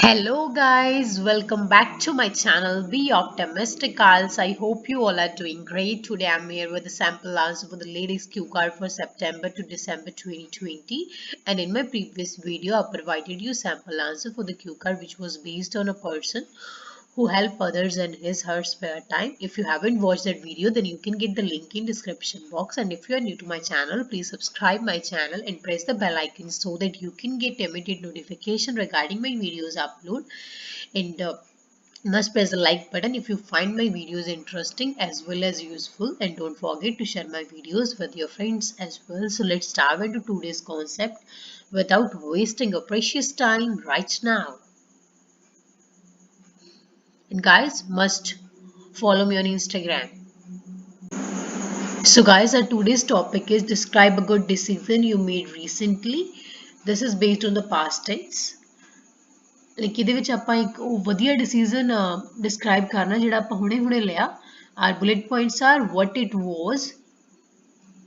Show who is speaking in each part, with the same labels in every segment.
Speaker 1: Hello guys, welcome back to my channel. Be optimistic, Girls. I hope you all are doing great. Today I'm here with a sample answer for the ladies Q card for September to December 2020. And in my previous video, I provided you sample answer for the Q card which was based on a person who help others in his her spare time. If you haven't watched that video, then you can get the link in description box. And if you are new to my channel, please subscribe my channel and press the bell icon so that you can get immediate notification regarding my videos upload. And must press the like button if you find my videos interesting as well as useful, and don't forget to share my videos with your friends as well. So let's dive into today's concept without wasting your precious time right now. And guys, must follow me on Instagram. So guys, our today's topic is describe a good decision you made recently. This is based on the past tense. Like ਇਹਦੇ ਵਿੱਚ ਆਪਾਂ ਇੱਕ ਉਹ ਵਧੀਆ decision describe ਕਰਨਾ ਜਿਹੜਾ ਆਪਾਂ ਹੁਣੇ ਲਿਆ. Our bullet points are what it was,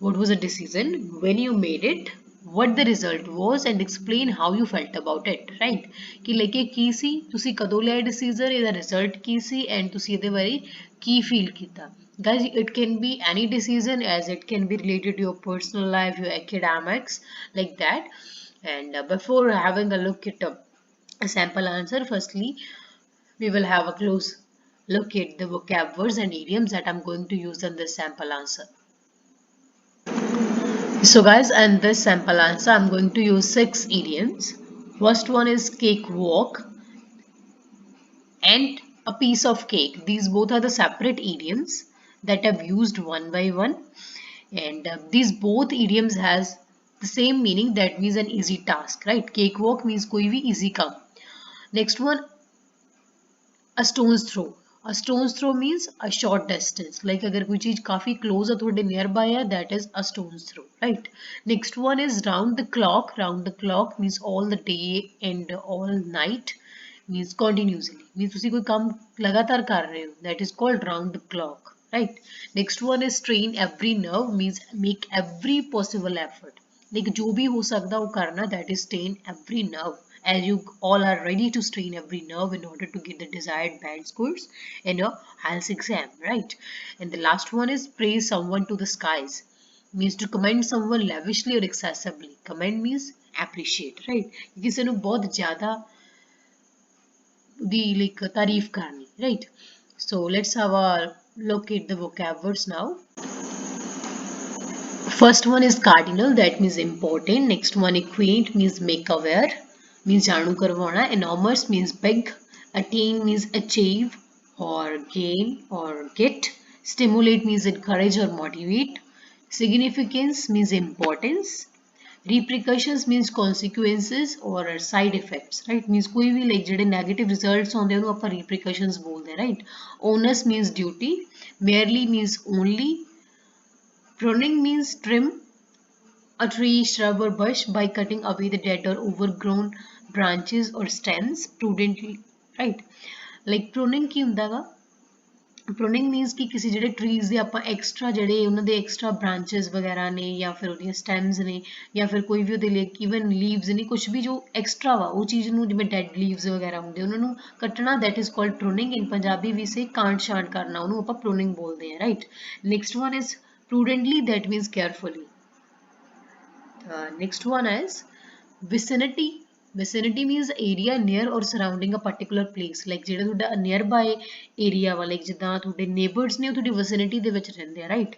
Speaker 1: what was the decision, when you made it, what the result was, and explain how you felt about it, right? ਕਿ ਲਾਈਕ ਇਹ ਕੀ ਸੀ, ਤੁਸੀਂ ਕਦੋਂ ਲਿਆ ਡਿਸੀਜਨ, ਇਹਦਾ ਰਿਜ਼ਲਟ ਕੀ ਸੀ, ਐਂਡ ਤੁਸੀਂ ਇਹਦੇ ਬਾਰੇ ਕੀ feel ਕੀਤਾ. Guys, it can be any decision, as it can be related to your personal life, your academics, like that. And before having a look at a sample answer, firstly we will have a close look at the vocab words and idioms that I'm going to use in this sample answer. So guys, in this sample answer I'm going to use 6 idioms. First one is cakewalk and a piece of cake. These both are the separate idioms that I've used one by one, and these both idioms has the same meaning, that means an easy task, right? Cakewalk means koi bhi easy kam. Next one, a stone's throw. A stone's throw means a short distance, like agar koi cheez kafi close hai thode nearby hai, that is a stone's throw, right? Next one is round the clock. Round the clock means all the day and all night, means continuously, means ਤੁਸੀਂ ਕੋਈ ਕੰਮ ਲਗਾਤਾਰ ਕਰ ਰਹੇ ਹੋ, that is called round the clock, right? Next one is strain every nerve, means make every possible effort, like जो भी हो सकता वो करना, that is strain every nerve, as you all are ready to strain every nerve in order to get the desired band scores in your IELTS exam, right? And the last one is praise someone to the skies, means to commend someone lavishly or excessively. Commend means appreciate, right? किसी ने बहुत ज़्यादा the like tarif karni, right? So let's have a look at the vocab words now. First one is cardinal, that means important. Next one, acquaint means make aware, means janu karwana. Enormous means big. Attain means achieve or gain or get. Stimulate means encourage or motivate. Significance means importance. Repercussions means consequences or side effects, right? Means कोई भी like जेडे negative results होंदे उन्हें अपन repercussions बोलते हैं, right? Onus means duty. Merely means only. Pruning means trim a tree, shrub or bush by cutting away the dead or overgrown branches or stems prudently, right? Like pruning ਕੀ ਹੁੰਦਾ ਵਾ? Pruning means कि किसी ਜਿਹੜੇ trees ਦੇ ਆਪਾਂ extra ਜਿਹੜੇ ਉਹਨਾਂ ਦੇ extra branches ਵਗੈਰਾ ਨੇ ਜਾਂ ਫਿਰ ਉਹਦੀਆਂ stems ਨੇ ਜਾਂ ਫਿਰ ਕੋਈ ਵੀ ਉਹਦੇ ਲਈ even leaves ਨੇ, ਕੁਝ ਵੀ ਜੋ extra ਵਾ ਉਹ ਚੀਜ਼ ਨੂੰ, ਜਿਵੇਂ dead leaves ਵਗੈਰਾ ਹੁੰਦੇ ਉਹਨਾਂ ਨੂੰ ਕੱਟਣਾ, that is called pruning. In Punjabi we say ਕਾਂਟ ਛਾਂਟ ਕਰਨਾ, ਉਹਨੂੰ ਆਪਾਂ pruning ਬੋਲਦੇ ਹਾਂ, right? Next one is prudently, that means carefully. Next one is vicinity. Vicinity means area near or surrounding a particular place, like ਜਿਹੜਾ ਤੁਹਾਡਾ nearby area ਵਾ, like ਜਿੱਦਾਂ ਤੁਹਾਡੇ neighbors ਨੇ ਉਹ ਤੁਹਾਡੀ vicinity ਦੇ ਵਿੱਚ ਰਹਿੰਦੇ ਆ, right?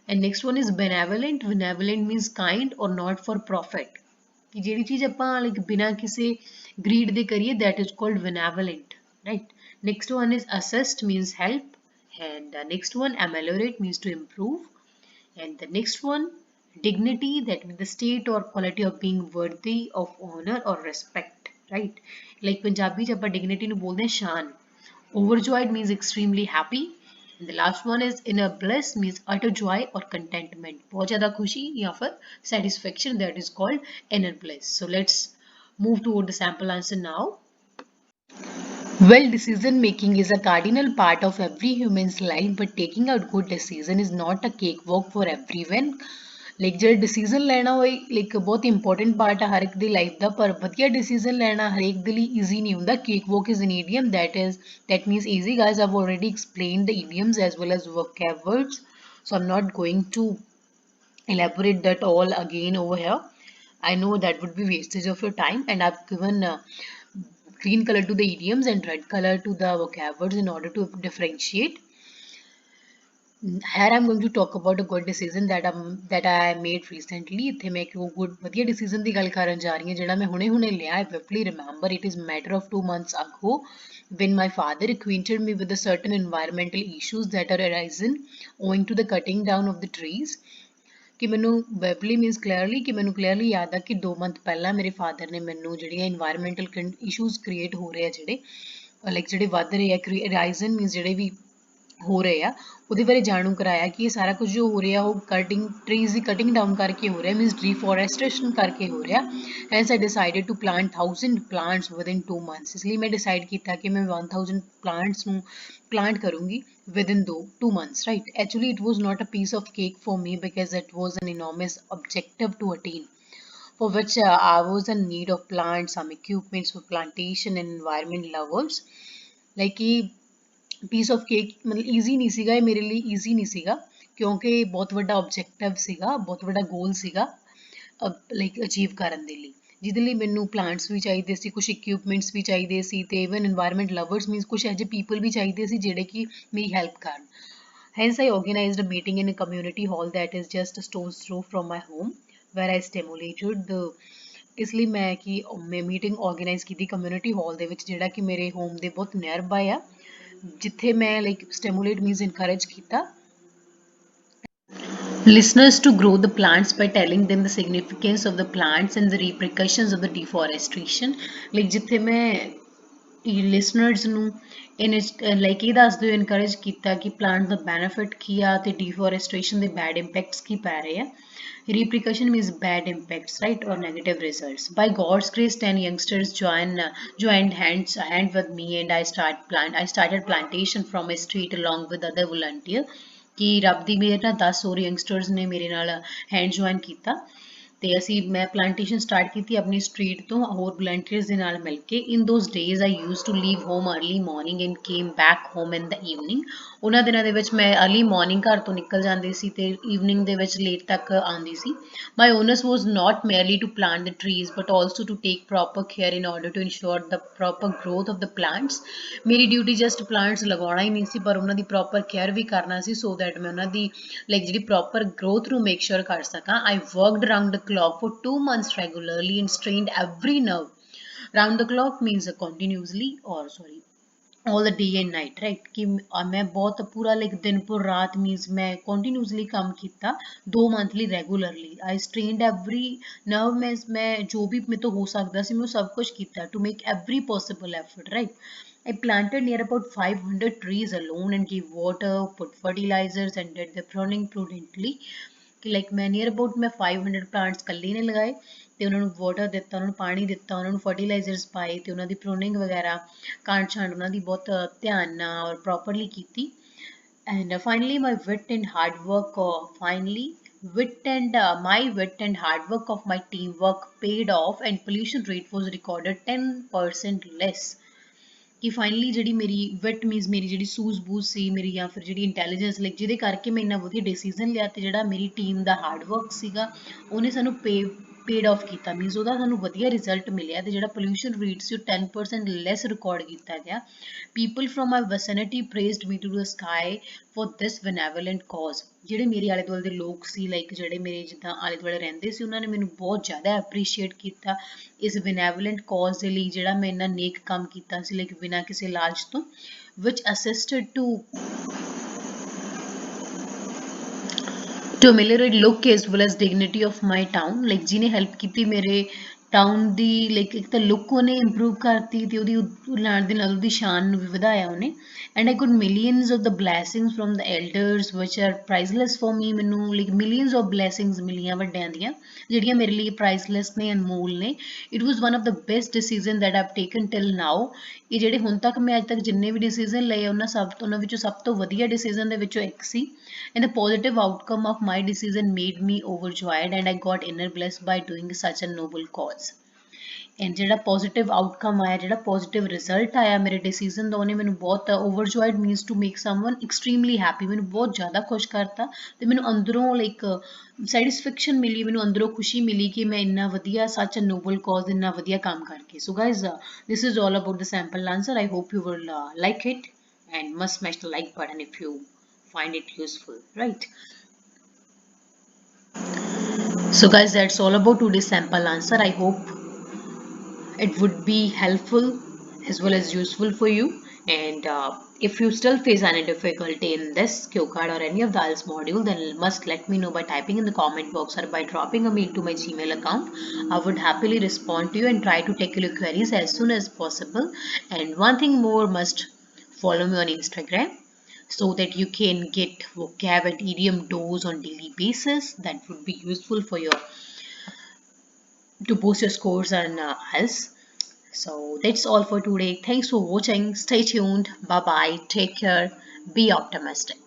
Speaker 1: And next one is benevolent. Benevolent means kind or not for profit, ਕਿ ਜਿਹੜੀ ਚੀਜ਼ ਆਪਾਂ like ਬਿਨਾਂ ਕਿਸੇ greed ਦੇ ਕਰੀਏ, that is called benevolent, right? Next one is assist means help, and next one ameliorate means to improve, and the next one dignity, that means the state or quality of being worthy of honor or respect, right? Like Punjabi च ਆਪਾਂ dignity ਨੂੰ ਬੋਲਦੇ ਹਾਂ ਸ਼ਾਨ. Overjoyed means extremely happy, and the last one is inner bliss means utter joy or contentment, बहुत ज़्यादा खुशी या फिर satisfaction, that is called inner bliss. So let's move toward the sample answer now. Well, decision making is a cardinal part of every human's life, but taking a good decision is not a cakewalk for everyone. Like ਜਿਹੜਾ decision ਲੈਣਾ ਉਹ like ਬਹੁਤ important part ਆ ਹਰ ਇੱਕ ਦੀ life ਦਾ, ਪਰ ਵਧੀਆ decision ਲੈਣਾ ਹਰੇਕ ਦੇ ਲਈ ਈਜ਼ੀ ਨਹੀਂ ਹੁੰਦਾ। Cake walk is an idiom that means easy guys. I've already explained the idioms as well as vocab words, so I'm not going to elaborate that all again over here. I know that would be wastage of your time, and I've given green color to the idioms and red color to the vocab words in order to differentiate. Here I'm going to talk about a good decision that I made recently. ਇੱਥੇ ਮੈਂ ਇੱਕ good ਵਧੀਆ decision ਦੀ ਗੱਲ ਕਰਨ ਜਾ ਰਹੀ ਹਾਂ ਜਿਹੜਾ ਮੈਂ ਹੁਣੇ ਲਿਆ। I vividly remember it is matter of 2 months ago when my father acquainted me with the certain environmental issues that are arisen owing to the cutting down of the trees. ਕਿ ਮੈਨੂੰ ਵਿvidly means clearly ਕਿ ਮੈਨੂੰ clearly ਯਾਦ ਆ ਕਿ 2 month ਪਹਿਲਾਂ ਮੇਰੇ father ਨੇ ਮੈਨੂੰ ਜਿਹੜੀਆਂ environmental issues create ਹੋ ਰਹੇ ਆ ਜਿਹੜੇ like ਜਿਹੜੇ ਵੱਧ ਰਹੇ ਆ arisen means ਜਿਹੜੇ ਵੀ ਹੋ ਰਹੇ ਆ ਉਹਦੇ ਬਾਰੇ ਜਾਣੂ ਕਰਾਇਆ ਕਿ ਇਹ ਸਾਰਾ ਕੁਝ ਜੋ ਹੋ ਰਿਹਾ ਉਹ ਟਰੀਜ਼ ਦੀ ਕਟਿੰਗ ਡਾਊਨ ਕਰਕੇ ਹੋ ਰਿਹਾ, ਮੀਨਸ ਡੀਫੋਰੈਸਟੇਸ਼ਨ ਕਰਕੇ ਹੋ ਰਿਹਾ। Hence I decided to plant 1000 plants within 2 months. ਇਸ ਲਈ ਮੈਂ ਡਿਸਾਈਡ ਕੀਤਾ ਕਿ ਮੈਂ 1000 ਪਲਾਂਟਸ ਨੂੰ plant ਕਰੂੰਗੀ within 2 months, right? Actually it was not a piece of cake for me because it was an enormous objective to attain, for which I was in need of plants, some equipments for plantation and environment lovers. Like piece of cake ਮਤਲਬ easy ਨਹੀਂ ਸੀਗਾ, ਇਹ ਮੇਰੇ ਲਈ easy ਨਹੀਂ ਸੀਗਾ ਕਿਉਂਕਿ ਬਹੁਤ ਵੱਡਾ ਆਬਜੈਕਟਿਵ ਸੀਗਾ, ਬਹੁਤ ਵੱਡਾ ਗੋਲ ਸੀਗਾ ਲਾਈਕ ਅਚੀਵ ਕਰਨ ਦੇ ਲਈ, ਜਿਹਦੇ ਲਈ ਮੈਨੂੰ ਪਲਾਂਟਸ ਵੀ ਚਾਹੀਦੇ ਸੀ, ਕੁਛ ਇਕਵਿਪਮੈਂਟਸ ਵੀ ਚਾਹੀਦੇ ਸੀ ਤੇ ਇਵਨ এনवायरमेंट ਲਵਰਸ ਮੀਨਸ ਕੁਛ ਇਹੋ ਜਿਹੇ ਪੀਪਲ ਵੀ ਚਾਹੀਦੇ ਸੀ ਜਿਹੜੇ ਕਿ ਮੇਰੀ ਹੈਲਪ ਕਰਨ। Hence I organized a meeting in a community hall that is just a stone's throw from my home where I stimulated the ਇਸ ਲਈ ਮੈਂ ਮੀਟਿੰਗ ਆਰਗੇਨਾਈਜ਼ ਕੀਤੀ ਕਮਿਊਨਿਟੀ ਹਾਲ ਦੇ ਵਿੱਚ ਜਿਹੜਾ ਕਿ ਮੇਰੇ ਹੋਮ ਦੇ ਬਹੁਤ ਨੀਅਰ ਬਾਏ ਆ, ਜਿੱਥੇ ਮੈਂ ਲਾਈਕ ਸਟਿਮੂਲੇਟ ਮੀਨਸ ਇਨਕਰੇਜ ਕੀਤਾ listeners to grow the plants by telling them the significance of the plants and the repercussions of the deforestation. like ਜਿੱਥੇ ਮੈਂ ਲਿਸਨਰਸ ਨੂੰ ਲਾਈਕ ਇਹ ਦੱਸਦੇ ਹੋਏ ਇਨਕਰੇਜ ਕੀਤਾ ਕਿ ਪਲਾਂਟ ਦਾ ਬੈਨੀਫਿਟ ਕੀ ਆ ਤੇ ਡੀਫੋਰੈਸਟੇਸ਼ਨ ਦੇ ਬੈਡ ਇੰਪੈਕਟਸ ਕੀ ਪੈ ਰਹੇ ਆ। repercussion means bad impacts, right, or negative results. By God's grace 10 youngsters joined hand with me and I started plantation from a street along with other volunteers ਕਿ ਰੱਬ ਦੀ ਮਿਹਰ ਨਾਲ 10 ਹੋਰ ਯੰਗਸਟਰਸ ਨੇ ਮੇਰੇ ਨਾਲ ਹੈਂਡ ਜੁਆਇਨ ਕੀਤਾ ਤੇ ਮੈਂ ਪਲਾਂਟੇਸ਼ਨ ਸਟਾਰਟ ਕੀਤੀ ਆਪਣੀ ਸਟਰੀਟ ਤੋਂ ਹੋਰ ਵਲੰਟੀਅਰਸ ਦੇ ਨਾਲ ਮਿਲ ਕੇ। In those days I used to leave home early morning and came back home in the evening. ਉਹਨਾਂ ਦਿਨਾਂ ਦੇ ਵਿੱਚ ਮੈਂ अर्ਲੀ ਮਾਰਨਿੰਗ ਘਰ ਤੋਂ ਨਿਕਲ ਜਾਂਦੀ ਸੀ ਤੇ ਈਵਨਿੰਗ ਦੇ ਵਿੱਚ ਲੇਟ ਤੱਕ ਆਉਂਦੀ ਸੀ। My onus was not merely to plant the trees but also to take proper care in order to ensure the proper growth of the plants. ਮੇਰੀ ਡਿਊਟੀ ਜਸਟ ਪਲਾਂਟਸ ਲਗਾਉਣਾ ਹੀ ਨਹੀਂ ਸੀ ਪਰ ਉਹਨਾਂ ਦੀ ਪ੍ਰੋਪਰ ਕੇਅਰ ਵੀ ਕਰਨਾ ਸੀ ਸੋ ਦੈਟ ਮੈਂ ਉਹਨਾਂ ਦੀ ਲਾਈਕ ਜਿਹੜੀ ਪ੍ਰੋਪਰ ਗਰੋਥ ਨੂੰ ਮੇਕ ਸ਼ੋਰ ਕਰ ਸਕਾਂ। I worked around the clock for 2 months regularly and strained every nerve. Round the clock means continuously or sorry all the day and night, right? कि मैं बहुत पूरा like दिन पर रात means मैं continuously काम किया 2 monthly regularly. I strained every nerve मैं जो भी मैं तो हो सकता सी मैं सब कुछ किया to make every possible effort, right? I planted near about 500 trees alone and gave water, put fertilizers and did the pruning prudently. ਕਿ ਲਾਈਕ ਮੈਂ ਨੀਅਰ ਅਬਾਊਟ ਮੈਂ 500 ਪਲਾਂਟਸ ਇਕੱਲੀ ਨੇ ਲਗਾਏ ਤੇ ਉਹਨਾਂ ਨੂੰ ਵਾਟਰ ਦਿੱਤਾ, ਉਹਨਾਂ ਨੂੰ ਪਾਣੀ ਦਿੱਤਾ, ਉਹਨਾਂ ਨੂੰ ਫਰਟੀਲਾਈਜ਼ਰਸ ਪਾਏ ਤੇ ਉਹਨਾਂ ਦੀ ਪ੍ਰੂਨਿੰਗ ਵਗੈਰਾ ਕਾਂਟ ਛਾਂਟ ਉਹਨਾਂ ਦੀ ਬਹੁਤ ਧਿਆਨ ਨਾਲ ਔਰ ਪ੍ਰੋਪਰਲੀ ਕੀਤੀ। And finally my wit and hard work of my teamwork paid off and pollution rate was recorded 10% less। ਕਿ ਫਾਈਨਲੀ ਜਿਹੜੀ ਮੇਰੀ ਵਿਟ ਮੀਨਸ ਮੇਰੀ ਜਿਹੜੀ ਸੂਝ-ਬੂਝ ਸੀ ਮੇਰੀ ਜਾਂ ਫਿਰ ਜਿਹੜੀ ਇੰਟੈਲੀਜੈਂਸ ਲਾਈਕ ਜਿਹਦੇ ਕਰਕੇ ਮੈਂ ਇੰਨਾ ਵਧੀਆ ਡਿਸੀਜ਼ਨ ਲਿਆ ਤੇ ਜਿਹੜਾ ਮੇਰੀ ਟੀਮ ਦਾ ਹਾਰਡ ਵਰਕ ਸੀਗਾ ਉਹਨੇ ਸਾਨੂੰ ਪੇਡ ਆਫ ਕੀਤਾ ਮੀਨਸ ਉਹਦਾ ਸਾਨੂੰ ਵਧੀਆ ਰਿਜ਼ਲਟ ਮਿਲਿਆ ਤੇ ਜਿਹੜਾ ਪੋਲਿਊਸ਼ਨ ਰੇਟ ਸੀ ਉਹ 10% ਲੈਸ ਰਿਕਾਰਡ ਕੀਤਾ ਗਿਆ। People from my vicinity praised me to the sky for this benevolent cause. ਜਿਹੜੇ ਮੇਰੇ ਆਲੇ ਦੁਆਲੇ ਦੇ ਲੋਕ ਸੀ ਲਾਈਕ ਜਿਹੜੇ ਮੇਰੇ ਜਿੱਦਾਂ ਆਲੇ ਦੁਆਲੇ ਰਹਿੰਦੇ ਸੀ ਉਹਨਾਂ ਨੇ ਮੈਨੂੰ ਬਹੁਤ ਜ਼ਿਆਦਾ ਐਪਰੀਸ਼ੀਏਟ ਕੀਤਾ ਇਸ ਬੈਨੇਵੋਲੈਂਟ ਕਾਜ਼ ਦੇ ਲਈ ਜਿਹੜਾ ਮੈਂ ਇੰਨਾ ਨੇਕ ਕੰਮ ਕੀਤਾ ਸੀ ਲਾਈਕ ਬਿਨਾਂ ਕਿਸੇ ਲਾਲਚ ਤੋਂ which assisted to ameliorate look as well as dignity of my town। like ਜਿਹਨੇ ਹੈਲਪ ਕੀਤੀ ਮੇਰੇ ਟਾਊਨ ਦੀ ਲਾਈਕ ਇੱਕ ਤਾਂ ਲੁੱਕ ਉਹਨੇ ਇੰਪਰੂਵ ਕਰਤੀ ਤੇ ਉਹਦੀ ਨਾਲ ਦੇ ਨਾਲ ਉਹਦੀ ਸ਼ਾਨ ਨੂੰ ਵੀ ਵਧਾਇਆ ਉਹਨੇ and I got millions of the blessings from the elders which are priceless for me ਮੈਨੂੰ ਲਾਈਕ ਮਿਲੀਅਨਸ ਆਫ ਬਲੈਸਿੰਗਸ ਮਿਲੀਆਂ ਵੱਡਿਆਂ ਦੀਆਂ ਜਿਹੜੀਆਂ ਮੇਰੇ ਲਈ ਪ੍ਰਾਈਸਲੈਸ ਨੇ ਅਨਮੋਲ ਨੇ it was one of the best decision that I've taken till now ਇਹ ਜਿਹੜੇ ਹੁਣ ਤੱਕ ਮੈਂ ਅੱਜ ਤੱਕ ਜਿੰਨੇ ਵੀ ਡਿਸੀਜਨ ਲਏ ਉਹਨਾਂ ਵਿੱਚੋਂ ਸਭ ਤੋਂ ਵਧੀਆ ਡਿਸੀਜਨ ਦੇ ਵਿੱਚੋਂ ਇੱਕ ਸੀ and the positive outcome of my decision made me overjoyed and I got inner blessed by doing such a noble cause and ਜਿਹੜਾ ਪੋਜ਼ਿਟਿਵ ਆਊਟਕਮ ਆਇਆ ਜਿਹੜਾ ਪੋਜ਼ਿਟਿਵ ਰਿਜ਼ਲਟ ਆਇਆ ਮੇਰੇ ਡਿਸੀਜਨ ਦਾ ਉਹਨੇ ਮੈਨੂੰ ਬਹੁਤ overjoyed means to make someone extremely happy ਮੈਨੂੰ ਬਹੁਤ ਜ਼ਿਆਦਾ ਖੁਸ਼ ਕਰਤਾ ਤੇ ਮੈਨੂੰ ਅੰਦਰੋਂ ਲਾਈਕ ਸੈਟਿਸਫੈਕਸ਼ਨ ਮਿਲੀ ਮੈਨੂੰ ਅੰਦਰੋਂ ਖੁਸ਼ੀ ਮਿਲੀ ਕਿ ਮੈਂ ਇੰਨਾ ਵਧੀਆ ਸੱਚ ਨੋਬਲ ਕਾਜ਼ ਇੰਨਾ ਵਧੀਆ ਕੰਮ ਕਰਕੇ so guys this is all about the sample answer I hope you will like it and must smash the like button if you find it useful, right? So guys, that's all about today's sample answer. I hope it would be helpful as well as useful for you. And if you still face any difficulty in this cue card or any of the IELTS module, then must let me know by typing in the comment box or by dropping a mail to my Gmail account. I would happily respond to you and try to tackle your queries as soon as possible. And one thing more, must follow me on Instagram so that you can get vocab and idiom dose on daily basis. That would be useful for your to boost your scores and IELTS. So that's all for today. Thanks for watching. Stay tuned. Bye bye. Take care. Be optimistic.